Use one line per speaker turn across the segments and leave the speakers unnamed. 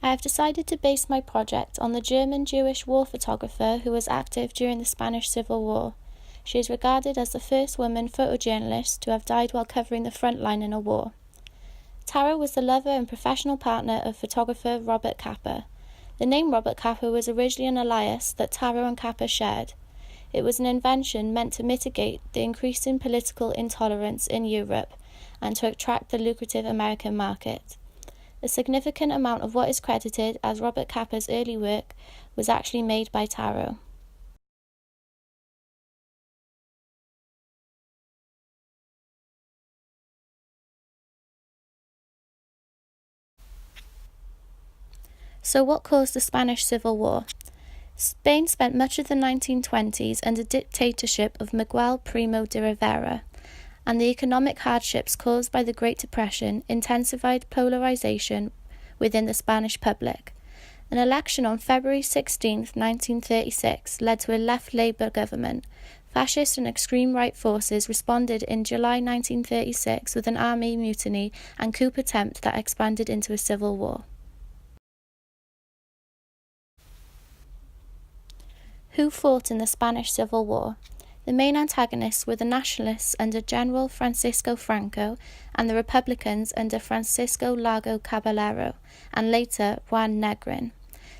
I have decided to base my project on the German Jewish war photographer who was active during the Spanish Civil War. She is regarded as the first woman photojournalist to have died while covering the front line in a war. Taro was the lover and professional partner of photographer Robert Capa. The name Robert Capa was originally an alias that Taro and Capa shared. It was an invention meant to mitigate the increasing political intolerance in Europe and to attract the lucrative American market. A significant amount of what is credited as Robert Capa's early work was actually made by Taro. So what caused the Spanish Civil War? Spain spent much of the 1920s under dictatorship of Miguel Primo de Rivera, and the economic hardships caused by the Great Depression intensified polarization within the Spanish public. An election on February 16, 1936, led to a left Labour government. Fascist and extreme right forces responded in July 1936 with an army mutiny and coup attempt that expanded into a civil war. Who fought in the Spanish Civil War? The main antagonists were the Nationalists under General Francisco Franco and the Republicans under Francisco Largo Caballero, and later Juan Negrin.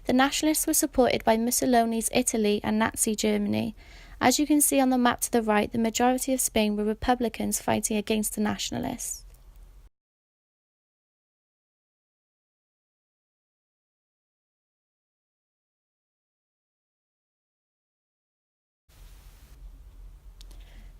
The Nationalists were supported by Mussolini's Italy and Nazi Germany. As you can see on the map to the right, the majority of Spain were Republicans fighting against the Nationalists.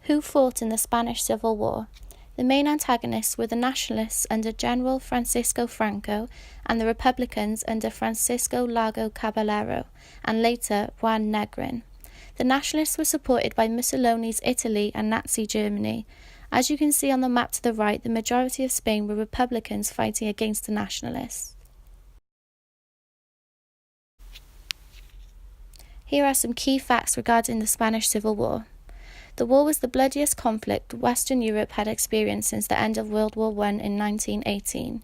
Who fought in the Spanish Civil War? The main antagonists were the Nationalists under General Francisco Franco and the Republicans under Francisco Largo Caballero, and later Juan Negrin. The Nationalists were supported by Mussolini's Italy and Nazi Germany. As you can see on the map to the right, the majority of Spain were Republicans fighting against the Nationalists. Here are some key facts regarding the Spanish Civil War. The war was the bloodiest conflict Western Europe had experienced since the end of World War I in 1918.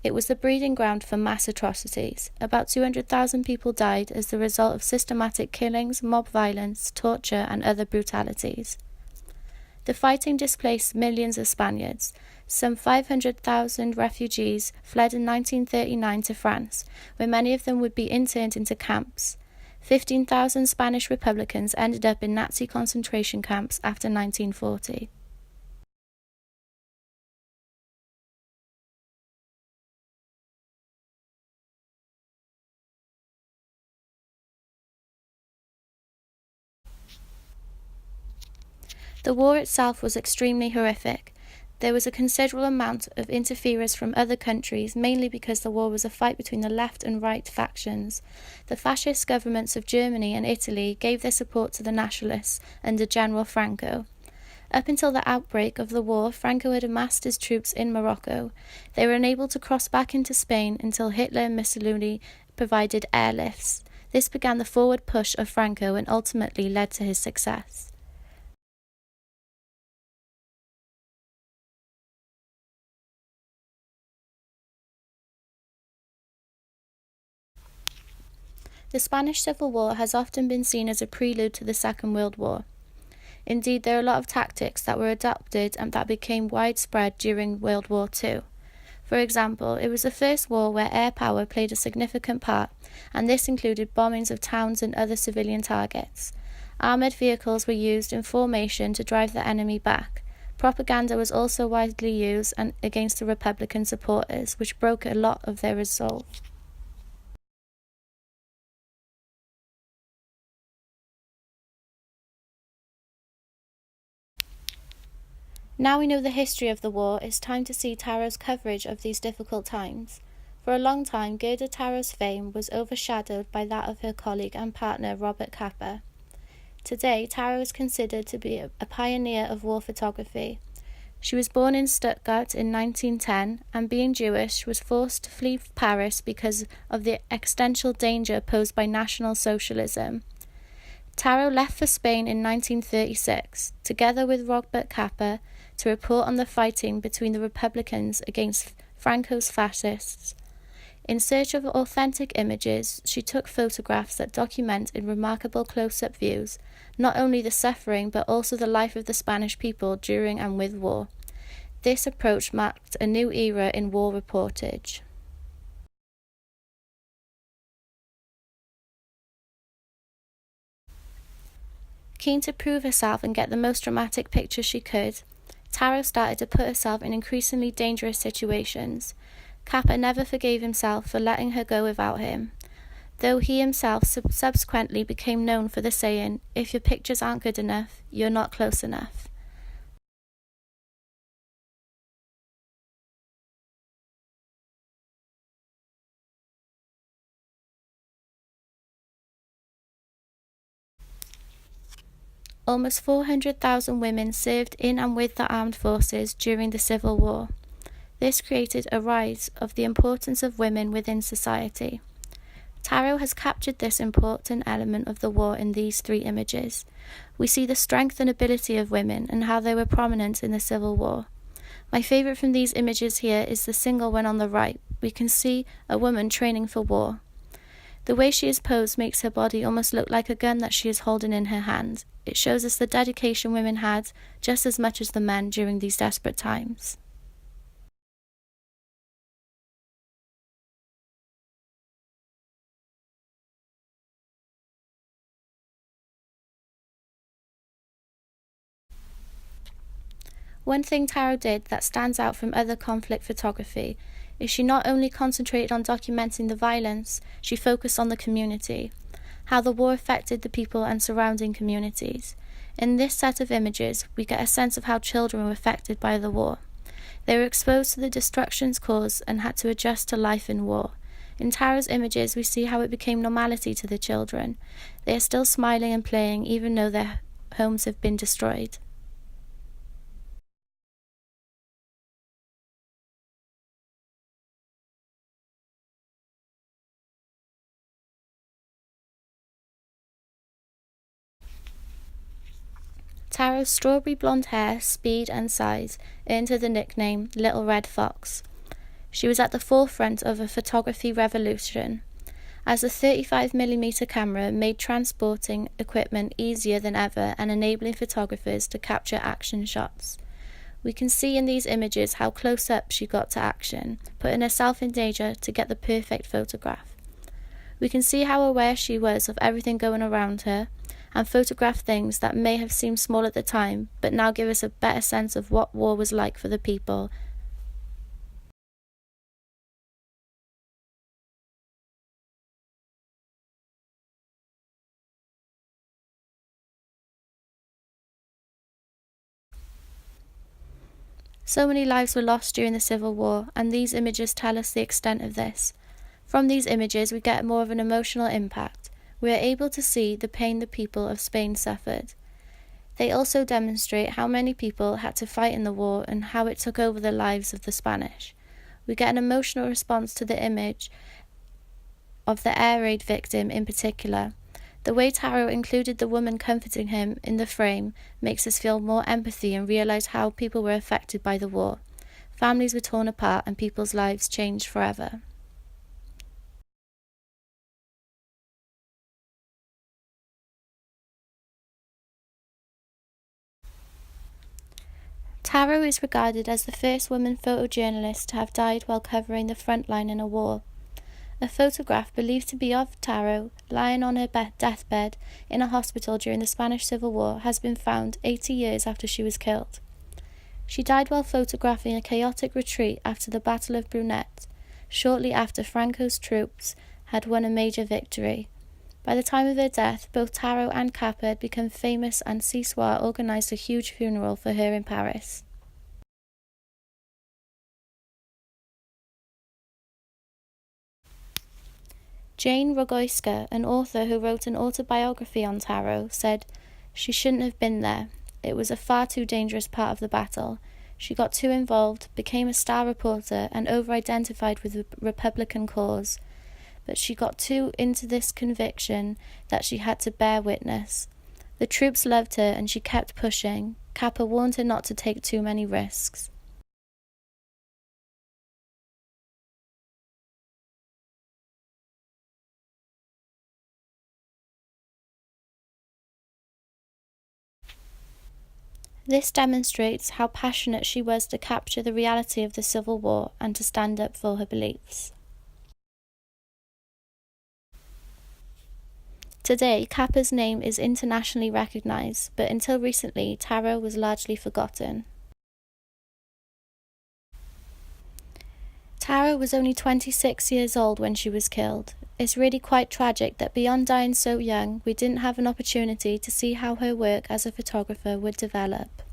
It was the breeding ground for mass atrocities. About 200,000 people died as the result of systematic killings, mob violence, torture, and other brutalities. The fighting displaced millions of Spaniards. Some 500,000 refugees fled in 1939 to France, where many of them would be interned into camps. 15,000 Spanish Republicans ended up in Nazi concentration camps after 1940. The war itself was extremely horrific. There was a considerable amount of interference from other countries, mainly because the war was a fight between the left and right factions. The fascist governments of Germany and Italy gave their support to the Nationalists under General Franco. Up until the outbreak of the war, Franco had amassed his troops in Morocco. They were unable to cross back into Spain until Hitler and Mussolini provided airlifts. This began the forward push of Franco and ultimately led to his success. The Spanish Civil War has often been seen as a prelude to the Second World War. Indeed, there are a lot of tactics that were adopted and that became widespread during World War II. For example, it was the first war where air power played a significant part, and this included bombings of towns and other civilian targets. Armoured vehicles were used in formation to drive the enemy back. Propaganda was also widely used against the Republican supporters, which broke a lot of their resolve. Now we know the history of the war, it's time to see Taro's coverage of these difficult times. For a long time, Gerda Taro's fame was overshadowed by that of her colleague and partner Robert Capa. Today, Taro is considered to be a pioneer of war photography. She was born in Stuttgart in 1910, and being Jewish, was forced to flee Paris because of the existential danger posed by National Socialism. Taro left for Spain in 1936, together with Robert Capa, to report on the fighting between the Republicans against Franco's fascists. In search of authentic images, she took photographs that document in remarkable close-up views not only the suffering but also the life of the Spanish people during and with war. This approach marked a new era in war reportage. Keen to prove herself and get the most dramatic pictures she could, Taro started to put herself in increasingly dangerous situations. Kappa never forgave himself for letting her go without him, though he himself subsequently became known for the saying, "If your pictures aren't good enough, you're not close enough." Almost 400,000 women served in and with the armed forces during the Civil War. This created a rise of the importance of women within society. Taro has captured this important element of the war in these 3 images. We see the strength and ability of women and how they were prominent in the Civil War. My favourite from these images here is the single one on the right. We can see a woman training for war. The way she is posed makes her body almost look like a gun that she is holding in her hand. It shows us the dedication women had just as much as the men during these desperate times. One thing Taro did that stands out from other conflict photography is she not only concentrated on documenting the violence, she focused on the community, how the war affected the people and surrounding communities. In this set of images, we get a sense of how children were affected by the war. They were exposed to the destructions caused and had to adjust to life in war. In Taro's images, we see how it became normality to the children. They are still smiling and playing even though their homes have been destroyed. Taro's strawberry blonde hair, speed and size earned her the nickname Little Red Fox. She was at the forefront of a photography revolution, as the 35mm camera made transporting equipment easier than ever and enabling photographers to capture action shots. We can see in these images how close up she got to action, putting herself in danger to get the perfect photograph. We can see how aware she was of everything going around her, and photograph things that may have seemed small at the time, but now give us a better sense of what war was like for the people. So many lives were lost during the Civil War, and these images tell us the extent of this. From these images, we get more of an emotional impact. We are able to see the pain the people of Spain suffered. They also demonstrate how many people had to fight in the war and how it took over the lives of the Spanish. We get an emotional response to the image of the air raid victim in particular. The way Taro included the woman comforting him in the frame makes us feel more empathy and realise how people were affected by the war. Families were torn apart and people's lives changed forever. Taro is regarded as the first woman photojournalist to have died while covering the front line in a war. A photograph believed to be of Taro, lying on her deathbed in a hospital during the Spanish Civil War, has been found 80 years after she was killed. She died while photographing a chaotic retreat after the Battle of Brunete, shortly after Franco's troops had won a major victory. By the time of her death, both Taro and Kappa had become famous, and Cisoire organised a huge funeral for her in Paris. Jane Rogoyska, an author who wrote an autobiography on Taro, said, "She shouldn't have been there. It was a far too dangerous part of the battle. She got too involved, became a star reporter, and over-identified with the Republican cause. But she got too into this conviction that she had to bear witness. The troops loved her and she kept pushing. Kappa warned her not to take too many risks." This demonstrates how passionate she was to capture the reality of the Civil War and to stand up for her beliefs. Today, Kappa's name is internationally recognized, but until recently, Taro was largely forgotten. Taro was only 26 years old when she was killed. It's really quite tragic that beyond dying so young, we didn't have an opportunity to see how her work as a photographer would develop.